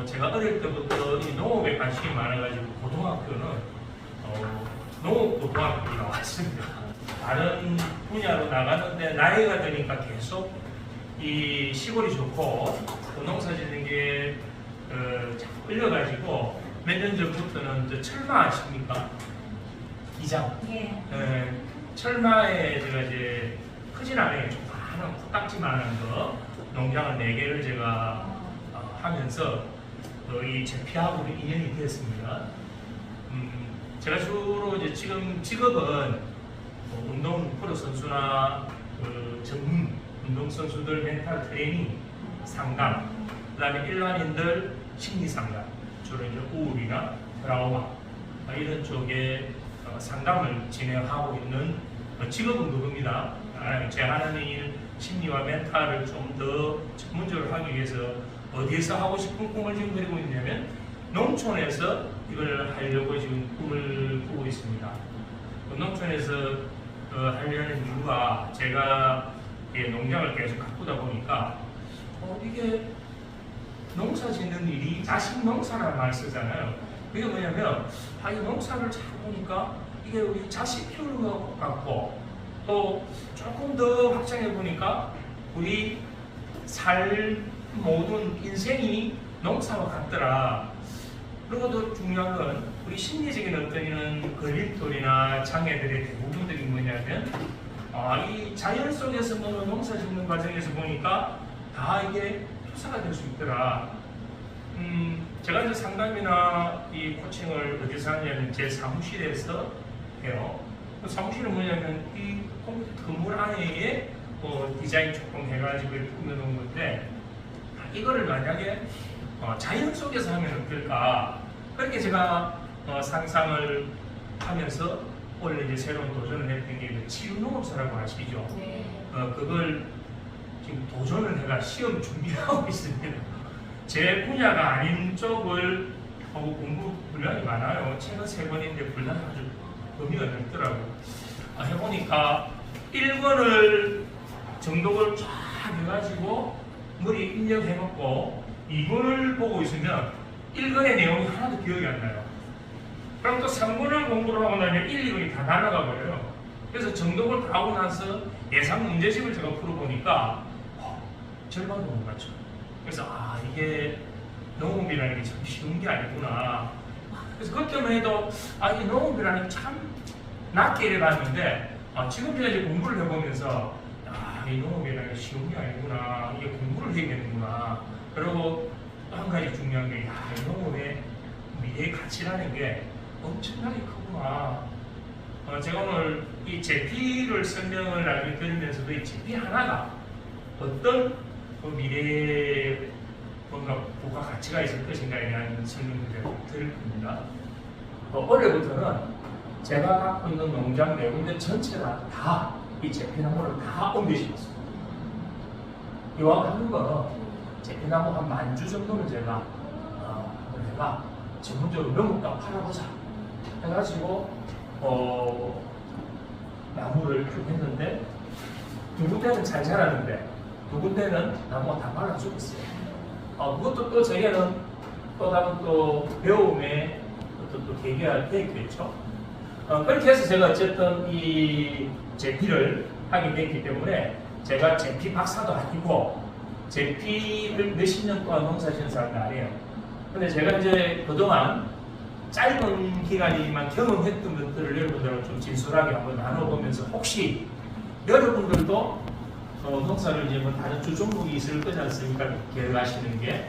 제가 어릴 때부터 이 농업에 관심이 많아가지고 고등학교는 농업고등학교에 나왔습니다. 다른 분야로 나가는데 나이가 드니까 계속 이 시골이 좋고 또 농사 짓는 게 자꾸 끌려가지고 몇 년 전부터는 저 철마 아십니까? 기장. 예. 철마에 제가 이제 크진 않아요. 조그마한 코딱지만한 거 농장을 4개를 제가 하면서 이 제피하고 인연이 되었습니다. 제가 주로 이제 지금 직업은 운동 프로 선수나 전문 운동 선수들 멘탈 트레이닝 상담, 그다음에 일반인들 심리 상담, 주로 이제 우울이나 트라우마 이런 쪽에 상담을 진행하고 있는 직업은 그겁니다. 제가 하는 일 심리와 멘탈을 좀 더 전문적으로 하기 위해서 어디에서 하고 싶은 꿈을 지금 그리고 있냐면 농촌에서 이걸 하려고 지금 꿈을 꾸고 있습니다. 농촌에서 하려는 이유가 제가 농장을 계속 가꾸다 보니까 이게 농사 짓는 일이 자식 농사라는 말 쓰잖아요. 그게 뭐냐면 이 농사를 잘 보니까 이게 우리 자식 키우는 것 같고 또 조금 더 확장해 보니까 우리 모든 인생이 농사와 같더라. 그리고 더 중요한 건 우리 심리적인 어떤 이런 걸림돌이나 장애들의 대부분들이 뭐냐면 이 자연 속에서 뭐 농사 짓는 과정에서 보니까 다 이게 투사가 될 수 있더라. 제가 이제 상담이나 이 코칭을 어디서 하냐면 제 사무실에서 해요. 그 사무실은 뭐냐면 이 컴퓨터 건물 안에 디자인 조금 해가지고 꾸며놓은 건데 이거를 만약에 자연 속에서 하면 어떨까? 그렇게 제가 상상을 하면서 원래 이제 새로운 도전을 했던 게 치유농업사라고 아시죠? 네. 그걸 지금 도전을 해가 시험 준비하고 있습니다. 제 분야가 아닌 쪽을 하고 공부 분량이 많아요. 책은 3권인데 분량이 아주 범위가 넓더라고요. 해보니까 1권을 정독을 쫙 해가지고 머리 입력해놓고 2권을 보고 있으면 1권의 내용이 하나도 기억이 안 나요. 그럼 또 3권을 공부를 하고 나면 1, 2권이 다 날아가 버려요. 그래서 정독을 다 하고 나서 예상 문제집을 제가 풀어보니까 절반도 못 맞춰. 그래서 이게 농업이라는 게 참 쉬운 게 아니구나. 그래서 그때만 해도 이 농업이라는 게 참 낮게 일해봤는데 지금 제가 이제 공부를 해보면서 이 농업이라는 게 쉬운 게 아니구나. 이게 공부를 해야겠구나. 그리고 또 한 가지 중요한 게 이 농업의 미래의 가치라는 게 엄청나게 크구나. 제가 오늘 이 제피를 설명을 나중에 드리면서도 이 제피 하나가 어떤 미래의 뭔가 부가 가치가 있을 것인가에 대한 설명을 드릴 겁니다. 올해부터는 제가 갖고 있는 농장 네 군데 전체가 다 이 제피나무를 다 옮겨 심었습니다. 이왕 하는 거 제피나무 한 10,000주 정도를 제가 전문적으로 명목당 팔아보자 해가지고 나무를 쭉 했는데 두 군데는 잘 자라는데 두 군데는 나무가 다 말라 죽었어요. 그것도 또 저에게는 또 다른 또 배움의 어떤 또 계기가 되겠죠. 그렇게 해서 제가 어쨌든 이 제피를 하게 됐기 때문에 제가 제피 박사도 아니고 제피를 몇십 년 동안 농사 지은 사람도 아니에요. 근데 제가 이제 그동안 짧은 기간이지만 경험했던 것들을 여러분들하고 좀 진솔하게 한번 나눠보면서 혹시 여러분들도 농사를 이제 뭐 다른 주 종목이 있을 거지 않습니까? 기억하시는 게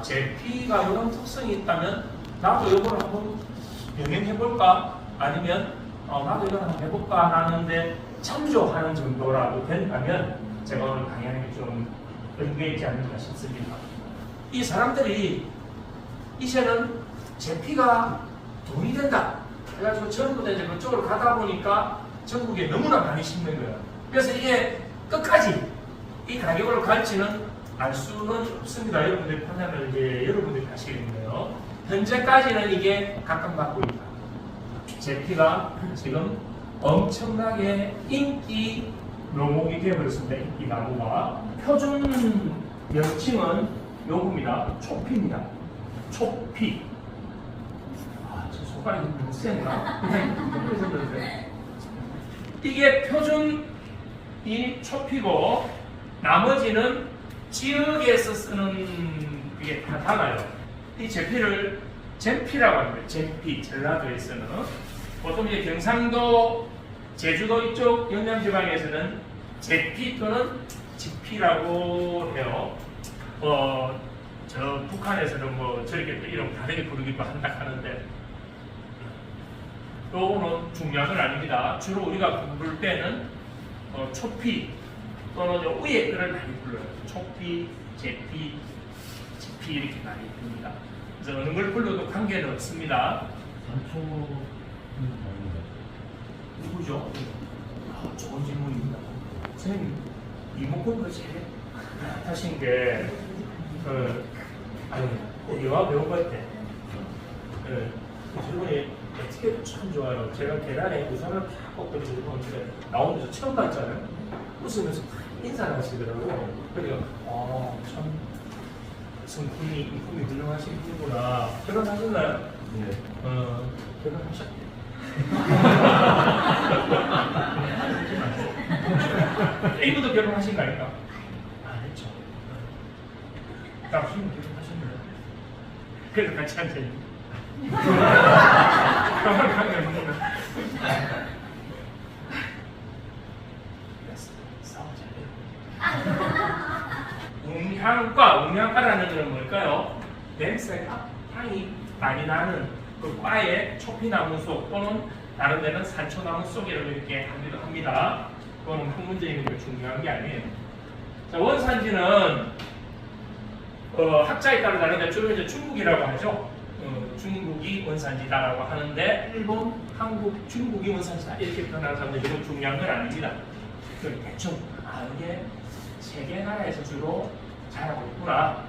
제피가 이런 특성이 있다면 나도 이걸 한번 병행해볼까? 아니면 나도 이걸 한번 해볼까? 하는데 참조하는 정도라도 된다면 제가 오늘 강의하는 게 좀 의미가 있지 않을까 싶습니다. 이 사람들이 이제는 제피가 돈이 된다. 그래가지고 전부 다 이제 그쪽으로 가다 보니까 전국에 너무나 많이 심는 거예요. 그래서 이게 끝까지 이 가격으로 갈지는 알 수는 없습니다. 여러분들의 판단을 이제 여러분들이 하시겠는데요. 현재까지는 이게 각광받고 있다. 제피가 지금 엄청나게 인기 묘목이 되어버렸습니다. 인기 나무가. 표준 명칭은 요겁니다. 초피입니다. 초피. 아, 저 손가락이 너무 센가? 이게 표준 이 초피고 나머지는 지역에서 쓰는 게 다 달라요. 이 제피를 젠피라고 합니다. 젠피, 전라도에서는. 보통 이제 경상도, 제주도 이쪽 영남지방에서는 제피 또는 지피라고 해요. 저 북한에서는 뭐 저렇게 또 이름 다르게 부르기도 한다 하는데, 요거는 중요한 건 아닙니다. 주로 우리가 부를 때는 초피 또는 위에 끈을 많이 불러요. 초피, 제피, 지피 이렇게 많이 부릅니다. 그래서 어느 걸 불러도 관계는 없습니다. 누구죠? 아, 좋은 질문입니다. 선생님, 이목구가 제일 하신 게, 영화 배워볼 때, 그 질문이 어떻게 참 좋아요. 제가 계단에 우산을 팍 꺾고 들어오는데, 나오면서 처음 봤잖아요. 웃으면서 인사를 하시더라고요. 그래서, 참, 이품이 훌륭하신 분이구나. 결혼하셨나요? 네. 결혼하셨대요. 이분도 결혼하신 거 아닌가? 안 했죠. 남친은 결혼하셨나요? 그래서 같이 앉아있는. 그런 관계는 없는. 웅향가라는 건 뭘까요? 냄새가 향이 많이 나는 그 과의 초피나무 속 또는 다른 데는 산초나무 속이라고 이렇게 하기도 합니다. 그거는 큰 문제 있는 게 중요한 게 아니에요. 자, 원산지는 학자에 따라 다른데 주로 이제 중국이라고 하죠. 중국이 원산지다라고 하는데 일본, 한국, 중국이 원산지다 이렇게 표현하는 사람들 이건 중요한 건 아닙니다. 대충 이게 세 개 나라에서 주로 자라고 있구나.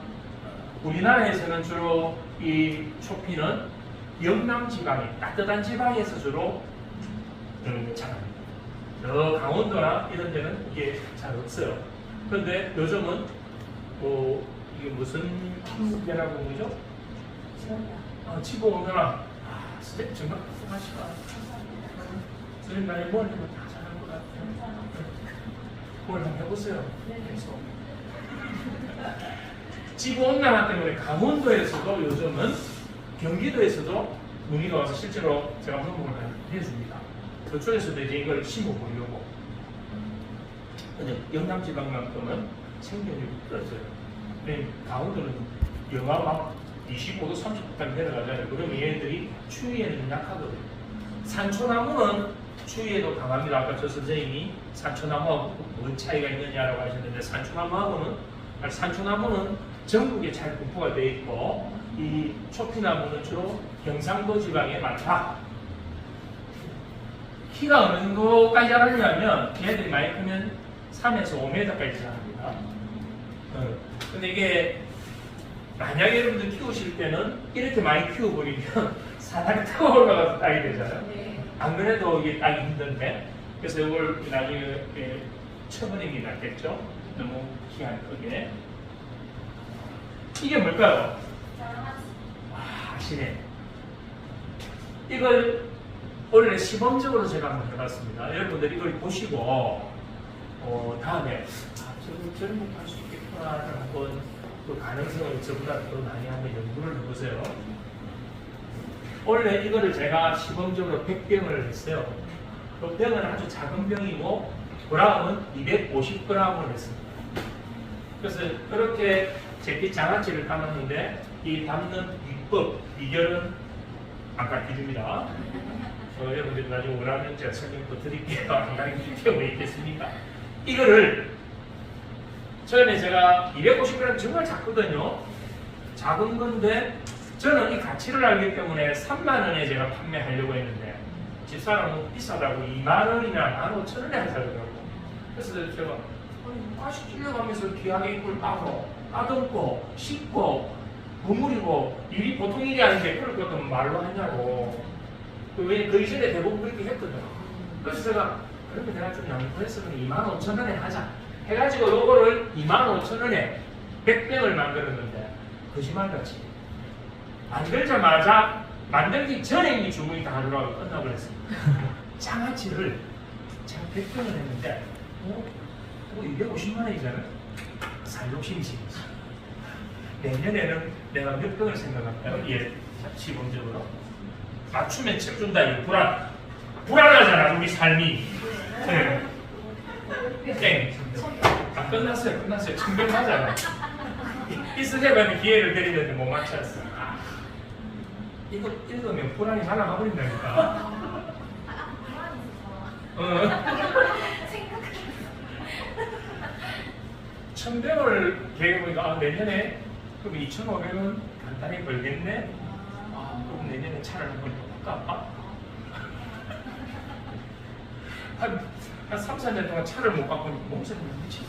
우리나라에서는 주로 이 초피는 영남 지방에 따뜻한 지방에서 주로 자랍니다. 저 강원도나 이런 데는 이게 잘 없어요. 그런데 요즘은 이게 무슨 한국이라고 그러죠? 지구온난화. 선생님 정말 훌륭하시다. 선생님 나이 머리는 다 잘한 것 같아요. 그걸 한번 해보세요. 계속. 지구온난화 때문에 강원도에서도 요즘은 경기도에서도 문의가 와서 실제로 제가 방송을 해줍니다. 그쪽에서도 이제 이걸 심어보려고. 근데 영남지방만큼은 생존율이 떨어져요. 강원도는 영하 막 25도, 30도까지 내려가잖아요. 그러면 얘네들이 추위에는 약하거든요. 산초나무는 추위에도 강합니다. 아까 저 선생님이 산초나무하고 뭔 차이가 있느냐라고 하셨는데, 산초나무는 전국에 잘 분포가 되어 있고, 이 초피나무는 주로 경상도 지방에 많다. 키가 어느 정도까지 자라냐면 얘들이 많이 크면 3에서 5m까지 자랍니다. 근데 이게 만약에 여러분들 키우실 때는 이렇게 많이 키워버리면 사다리 타고 올라가서 따게 되잖아요. 안 그래도 이게 따기 힘든데, 그래서 이걸 나중에 처분임이 낫겠죠. 너무 키가 크게. 이게 뭘까요? 아시네. 이걸 원래 시범적으로 제가 한번 해봤습니다. 여러분들 이걸 보시고 다음에 저런 것도 할 수 있겠구나 한번 그 가능성을 저보다 더 많이 한번 연구를 해보세요. 원래 이거를 제가 시범적으로 100병을 했어요. 그 병은 아주 작은 병이고 그램은 250g을 했습니다. 그래서 그렇게 제피 장아찌를 담았는데 이 담는 비결은 아까 기준입니다. 여러분들 나중에 원하면 제가 설명 또 드릴게요. 안 가르칠 필요가 있겠습니까? 이거를 처음에 제가 250g 정말 작거든요. 작은 건데 저는 이 가치를 알기 때문에 3만원에 제가 판매하려고 했는데 집사람은 비싸다고 2만원이나 15,000원에 하더라고요. 그래서 제가 맛이 찔려가면서 귀하게 이걸 따듬고 씻고 버무리고 일이 보통 일이 아닌데 그럴 것도 말로 하냐고. 왜 그 이전에 대부분 그렇게 했거든요. 그래서 제가 그러면 내가 좀 양보해서 25,000원에 하자 해가지고 요거를 25,000원에 100병을 만들었는데 거짓말같이 만들자마자 만들기 전에 이미 주문이 다 들어가고 끝나버렸습니다. 장아찌를 제가 100병을 했는데 250만 원이잖아요. 살 욕심이 생겼어. 내년에는 내가 몇 병을 생각할까요? 예, 시범적으로 맞추면 책 준다. 이 불안하잖아 우리 삶이. 네. 땡. 끝났어요. 1000병 하잖아. 이스제반의 기회를 드리는데 못 맞췄어. 이거 읽으면 불안이 날아가 버린다니까. 생각해. 1000병을 계획해보니까 내년에 그럼 2,500원 간단히 벌겠네? 그럼 내년에 차를 한번 더 바꿔? 한 3, 4년 동안 차를 못 바꾸니까 몸살이 미치지.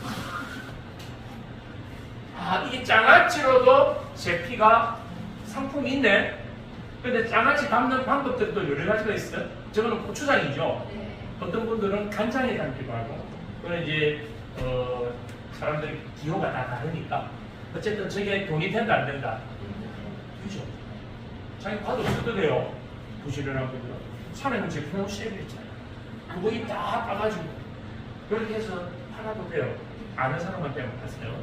이게 장아찌로도 제피가 상품이 있네? 근데 장아찌 담는 방법들이 또 여러 가지가 있어요. 저거는 고추장이죠. 네. 어떤 분들은 간장에 담기도 하고, 그거는 이제 사람들이 기호가 다 다르니까 어쨌든 저게 돈이 된다 안 된다. 그죠? 자기 봐도 써도 돼요. 부지런한 분들은 산에는 제품하고 세일 있잖아요. 그거 다 따가지고 그렇게 해서 팔아도 돼요. 아는 사람한테만 파세요.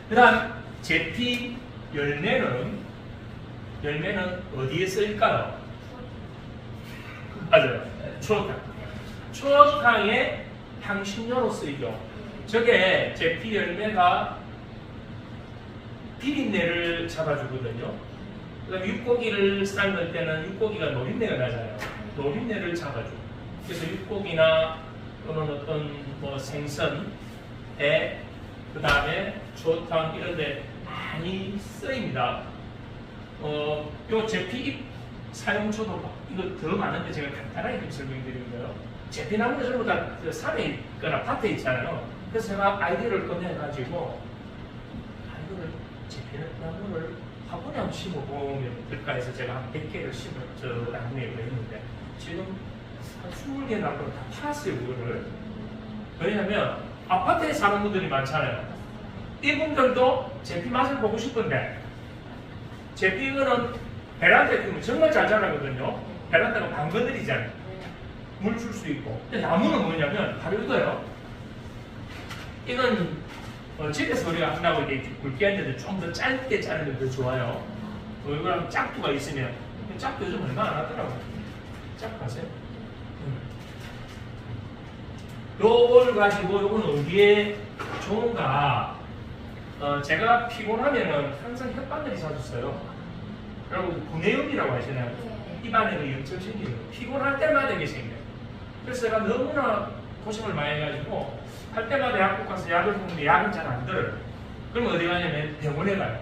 그 다음 제피 열매는 어디에 쓰일까요? 맞아요. 추어탕. 추어탕에 향신료로 쓰이죠. 저게 제피 열매가 비린내를 잡아주거든요. 그다음 육고기를 삶을 때는 육고기가 노린내가 나잖아요. 노린내를 잡아줘. 그래서 육고기나 또는 어떤 뭐 생선에 그 다음에 추어탕 이런데 많이 쓰입니다. 요 제피 잎 사용처도 이거 더 많은데 제가 간단하게 좀 설명드리는 거예요. 제피나무는 전부 다 산에 있거나 밭에 있잖아요. 그래서 제가 아이디어를 꺼내가지고 이거를 제피나무를 화분에 한번 심어보면 어떨까 해서 제가 한 100개를 저 나무에 했는데 지금 한 20개 나무를 다 팔았어요. 그거를. 왜냐하면 아파트에 사는 분들이 많잖아요. 이분들도 제피 맛을 보고 싶은데 제피 이거는 베란다에 피우면 정말 잘 자라거든요. 베란다가 방건드리잖아요. 물 줄 수 있고. 근데 나무는 뭐냐면 바로 이거예요. 이건 집에서 우리가 한다고 이렇게 굵게 하는데 좀 더 짧게 자르면 더 좋아요. 이거랑 짝두가 있으면 짝두 요즘 얼마 안 하더라고요. 짝두 하세요? 요걸 가지고 요건 어디에 좋은가? 제가 피곤하면은 항상 혓바늘이 자주 써요. 여러분 구내염이라고 하시나요? 입안에도 염증 생기는 거. 피곤할 때마다 이게 생겨요. 그래서 제가 너무나 고생을 많이 해가지고 할 때마다 약국 가서 약을 먹는데 약은 잘 안 들어요. 그럼 어디 가냐면 병원에 가요.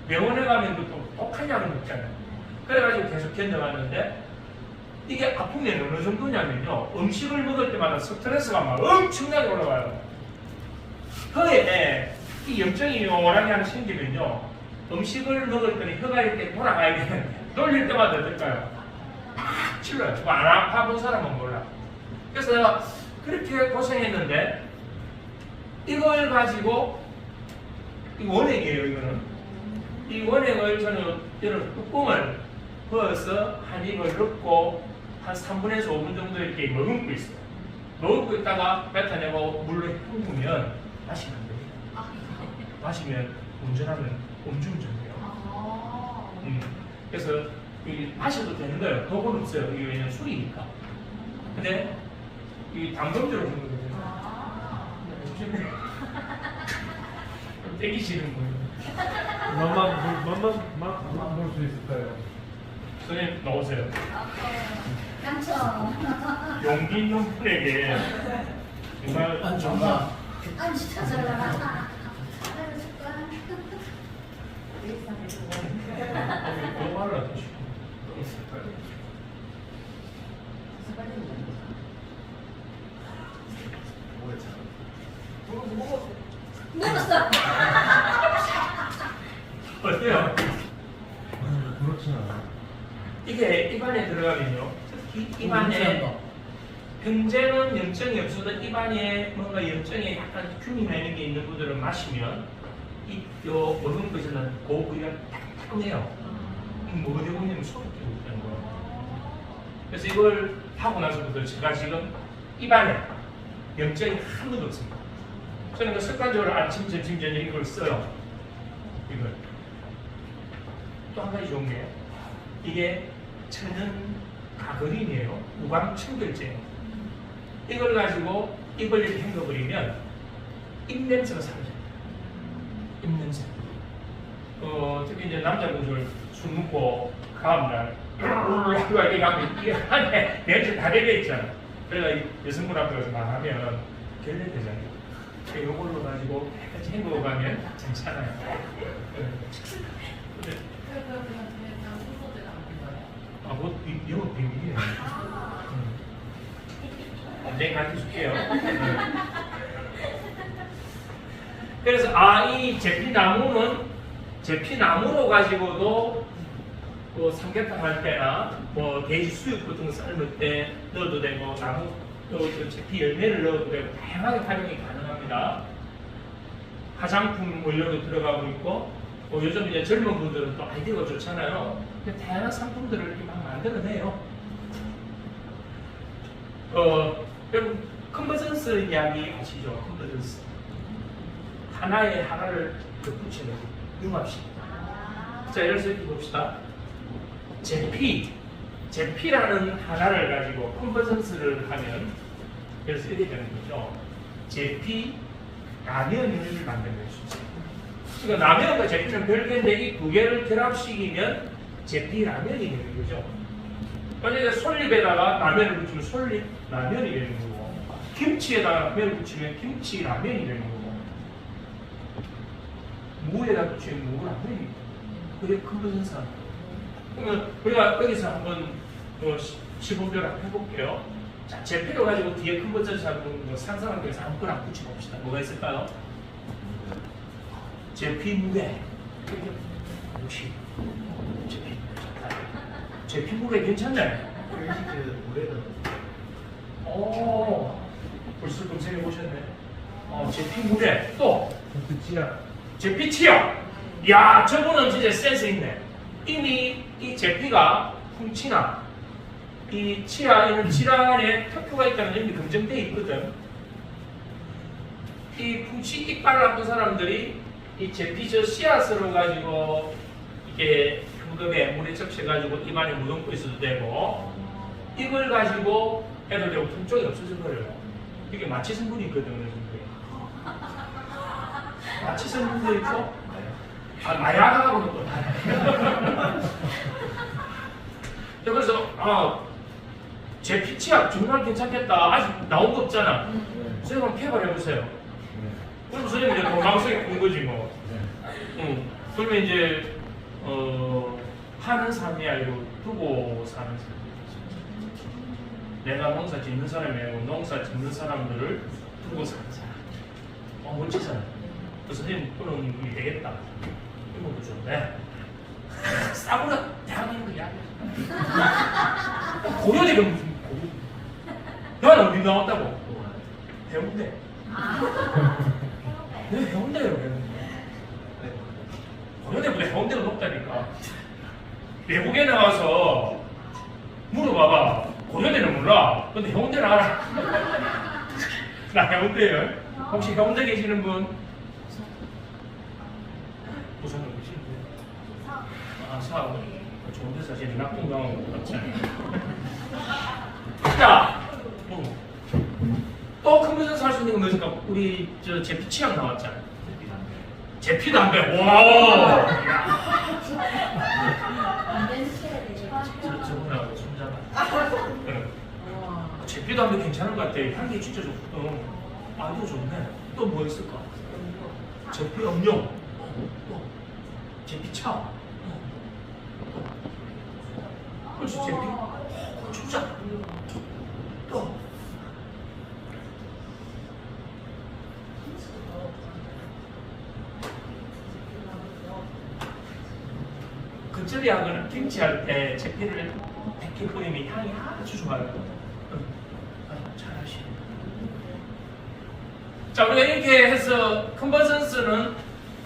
병원에 가면 또 독한 약을 먹잖아요. 그래가지고 계속 견뎌왔는데 이게 아픔이 어느 정도냐면요. 음식을 먹을 때마다 스트레스가 막 엄청나게 올라가요. 혀에 이 염증이 요란히 하나 생기면요. 음식을 먹을 때는 혀가 이렇게 돌아가야 되는데 돌릴 때마다 어떨까요? 팍 찔러요. 뭐 안 아파본 사람은 몰라. 그래서 내가 그렇게 고생했는데 이걸 가지고 이 원액이에요. 이거는 이 원액을 저는 이런 뚜껑을 부어서 한 입을 넣고 한 3분에서 5분 정도 이렇게 머금고 있어요. 머금고 있다가 뱉어내고 물로 헹구면 마시면 안 됩니다. 마시면 운전하면 음주운전돼요. 그래서 마셔도 되는 거예요. 독은 없어요. 이게 왜냐면 술이니까. 근데 이 당금주로 하는 거거든요. 떼기 싫은 거예요. 맛만 볼 수 있을까요? 선생님 나오세요. 깜짝. 용기 있는 분에게 정말 정말 안 진짜 잘 나가. 말을 하시고 있을까요? 먹었어. 어때요? 그렇진 않아요. 이게 입안에 들어가면요. 특히 입안에 현재는 염증이 없어도 입안에 뭔가 염증에 약간 균이나 이런 게 있는 분들은 마시면 요 먹은 것에는 고부위가 탁탁 깔끔해요. 뭐 어디 보면 소리 끼고 있다는 거예요. 그래서 이걸 하고 나서부터 제가 지금 입안에 염증이 한 번도 없습니다. 저는 그 습관적으로 아침, 점심, 저녁 이걸 써요. 이걸. 또 한 가지 좋은 게 이게 천연 가그린이에요. 무광 청결제예요. 이걸 가지고 입을 이렇게 헹궈버리면 입냄새가 사라져요. 입냄새. 특히 이제 남자분들 술 먹고 다음날 이렇게 가면 이게 안에 냄새 다 배겨 있잖아. 그래서 여성분 앞에 가서 말하면 결례되잖아요. 이걸로 가지고 같이 헹궈가면 괜찮아요. 뭐 이거 비밀이에요. 언제 가르쳐줄게요. 그래서 이 제피나무로 가지고도 뭐 삼계탕 할 때나 뭐 돼지 수육 같은 거 삶을 때 넣어도 되고 나무 또 제피 열매를 넣어도 되고 다양하게 활용이 가능합니다. 화장품 원료도 들어가고 있고 요즘 이제 젊은 분들은 또 아이디어가 좋잖아요. 다양한 상품들을 이렇게 막 만들어내요. 여러분 컨버전스 이야기 아시죠? 컨버전스 하나에 하나를 붙이는 융합식. 자, 예를 들어 봅시다. 제피라는 하나를 가지고 컨버전스를 하면 그래서 이렇게 되는 거죠. 제피 라면을 만들어낼 수 있어요. 그러니까 라면과 제피는 별개인데 이 두 개를 결합시키면 제피 라면이 되는 거죠. 만약에 솔잎에다가 라면을 붙이면 솔잎 라면이 되는 거고, 김치에다가 라면을 붙이면 김치 라면이 되는 거고, 무에다 붙이면 무 라면이 되는 거고. 그게 컨버전스. 그러면 우리가 여기서 한번 시범대로 해볼게요. 자, 제피를 가지고 뒤에 컨버전스 한번 상상하기 위해서 아무거나 붙여봅시다. 뭐가 있을까요? 제피 무게. 역시 제피 무게 괜찮네. 벌써 검색해 보셨네. 제피 무게 또 제피 치약. 야, 저분은 진짜 센스 있네. 이미 이 제피가 풍치나 이 치아에는 질환에 특효가 있다는 점이 검증되어 있거든. 이 풍치 이빨을 아픈 사람들이 이 제피저 씨앗으로 가지고 이게 흙음에 물에 적셔가지고 입안에 묻어놓고 있어도 되고, 이걸 가지고 해도 되고 통증이 없어져 버려요. 이게 마취 성분이 있거든. 어느 정도에 마취 성분도 있고 마약하고는 또 달라요. 그래서 제피 치약 정말 괜찮겠다. 아직 나온 거 없잖아. 선생님 한번 개발해보세요. 그럼 선생님 이제 건강성이 큰 거지 뭐. 그러면 이제 하는 삶이 아니고 두고 사는 삶. 내가 농사 짓는 사람이 아니고 농사 짓는 사람들을 두고 사는 사람. 멋지잖아. 그래서 선생님 그런 일이 되겠다. 이런 것도 좋은데 싸구려 대한민국 이야기. 고려대가 무슨 고려? 야, 어디 나왔다고? 해운대. 네, 해운대요. 고려대보다 해운대가 높다니까. 외국에 나와서 물어봐봐. 고려대는 몰라. 근데 해운대는 알아. 나 해운대요. 혹시 해운대 계시는 분? 부산은 계시는데? 사업. 좋은 데서 사실 낙동강 같잖아요. 자, 또 컨버전스 할 수 있는 건 뭐였을까? 우리 제피 치약 나왔잖아요. 제피 담배. 와. 저분하고 손잡아. 제피 담배 괜찮은 것 같아. 향기 진짜 좋거든. 이거 좋네. 또 뭐 있을까? 제피 음료. 또 제피 차. 그렇지, 제피 고추장. 또 겉절이하고는 김치할 때 제피를 이렇게 뿌리면 향이 아주 좋아요. 잘하시네. 자, 우리가 이렇게 해서 컨버전스는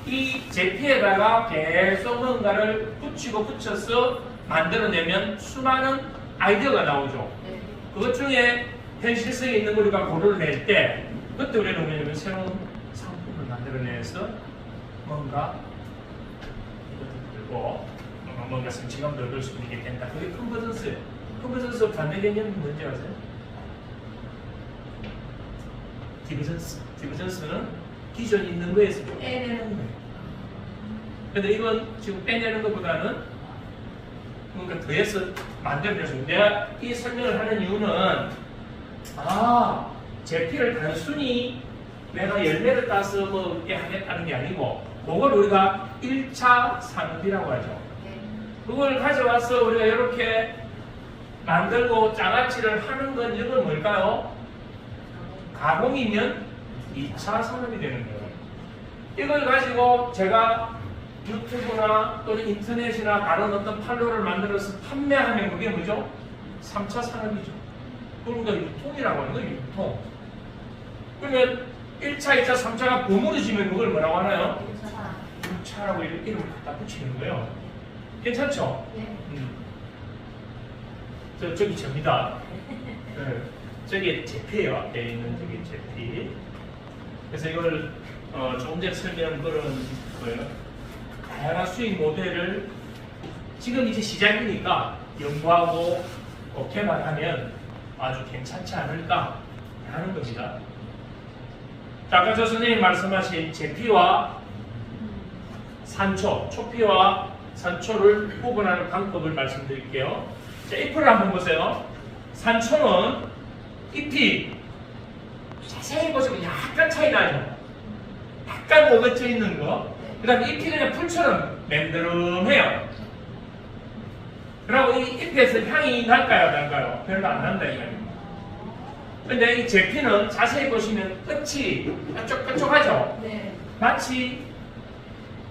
이 제피에다가 계속 뭔가를 붙이고 붙여서 만들어내면 수많은 아이디어가 나오죠. 네. 그것 중에 현실성이 있는 걸 우리가 고를 낼 때 그때 우리는 뭐냐면 새로운 상품을 만들어내서 뭔가 이것도 들고 뭔가 성취감도 얻을 수 있게 된다. 그게 컨버전스예요. 컨버전스 반대 개념이 뭔지 아세요? 디버전스. 디버전스는 기존 있는 거에서 빼내는 거예요. 근데 이건 지금 빼내는 것보다는 뭔가 더해서 만들어낼 수 있는. 내가 이 설명을 하는 이유는 제피를 단순히 내가 열매를 따서 뭐 이렇게 하겠다는 게 아니고 그걸 우리가 1차 산업이라고 하죠. 그걸 가져와서 우리가 이렇게 만들고 장아찌를 하는 건 이건 뭘까요? 가공이면 2차 산업이 되는 거예요. 이걸 가지고 제가 유튜브나 또는 인터넷이나 다른 어떤 판로를 만들어서 판매하면 그게 뭐죠? 3차 산업이죠. 그러니까 유통이라고 하는 거예요. 유통. 그러면 1차, 2차, 3차가 버무려지면 그걸 뭐라고 하나요? 6차라고 이름을 갖다 붙이는 거예요. 괜찮죠? 네. 저기 접니다. 네. 저기 제피예요. 앞에 있는 저기 제피. 그래서 이걸 조금 전에 설명한 그런 거예요. 다양한 수익 모델을 지금 이제 시작이니까 연구하고 개발하면 아주 괜찮지 않을까 하는 겁니다. 자, 아까 저 선생님이 말씀하신 제피와 산초, 초피와 산초를 구분하는 방법을 말씀드릴게요. 자, 잎을 한번 보세요. 산초는 잎이 자세히 보시면 약간 차이 나죠. 약간 오그쳐 있는 거. 그 다음에 잎이 그냥 풀처럼 맨드름해요. 그리고 이 잎에서 향이 날까요, 날까요? 별로 안 난다 이 말입니다. 근데 이 제피는 자세히 보시면 끝이 뾰족뾰족하죠. 네. 마치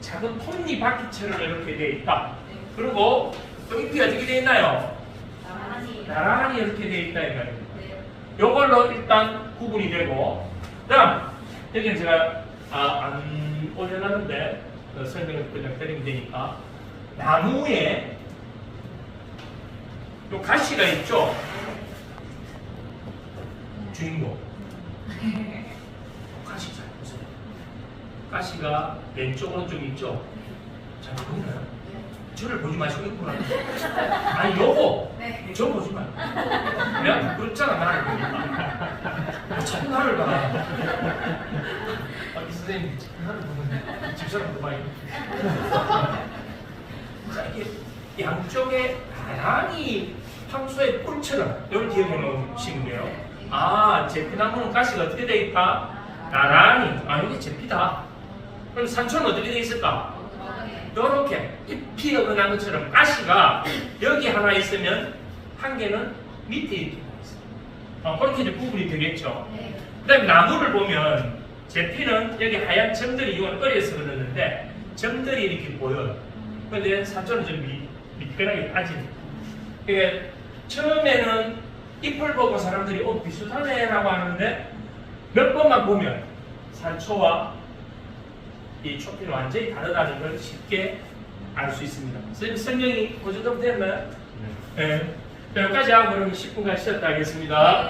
작은 톱니바퀴처럼 이렇게 되어 있다. 그리고 또 잎이 어떻게 되어 있나요? 나란히 이렇게 되어 있다 이 말입니다. 요걸로 일단 구분이 되고, 그다음 여기는 제가 안 올려놨는데 설명을 그냥 드리면 되니까 나무에 요 가시가 있죠. 주인공. 가시 잘 보세요. 가시가 왼쪽 오른쪽 있죠. 잘 보이나요? 저를 보지 마시고 있구나. 아니 요거 네. 저 보지 마. 내가 그랬잖아 나를 보니까. 자꾸 나를 봐. 이 선생님 나를 보는데 집사람도 많이. 자 이게 양쪽에 나란히 평소의 꿀처럼 이걸 기억해 놓으시면 돼요. 제피나무는 가시가 어떻게 돼 있다? 나란히. 이게 제피다. 그럼 산초는 어떻게 돼 있을까? 이렇게 잎이 어긋난 것처럼 가시가 여기 하나 있으면 한 개는 밑에 이렇게 있어요. 그렇게 이제 구분이 되겠죠. 그 다음에 나무를 보면 제피는 여기 하얀 점들이 이건 어려서 그러는데 점들이 이렇게 보여요. 그런데 산초는 좀 미끈하게 빠지는. 그러니까 처음에는 잎을 보고 사람들이 비슷하네 라고 하는데 몇 번만 보면 산초와 이 초피는 완전히 다르다는 걸 쉽게 알 수 있습니다. 선생님 설명이 그 정도 됐나요? 네. 여기까지 하고 그러면 10분간 쉬었다 하겠습니다.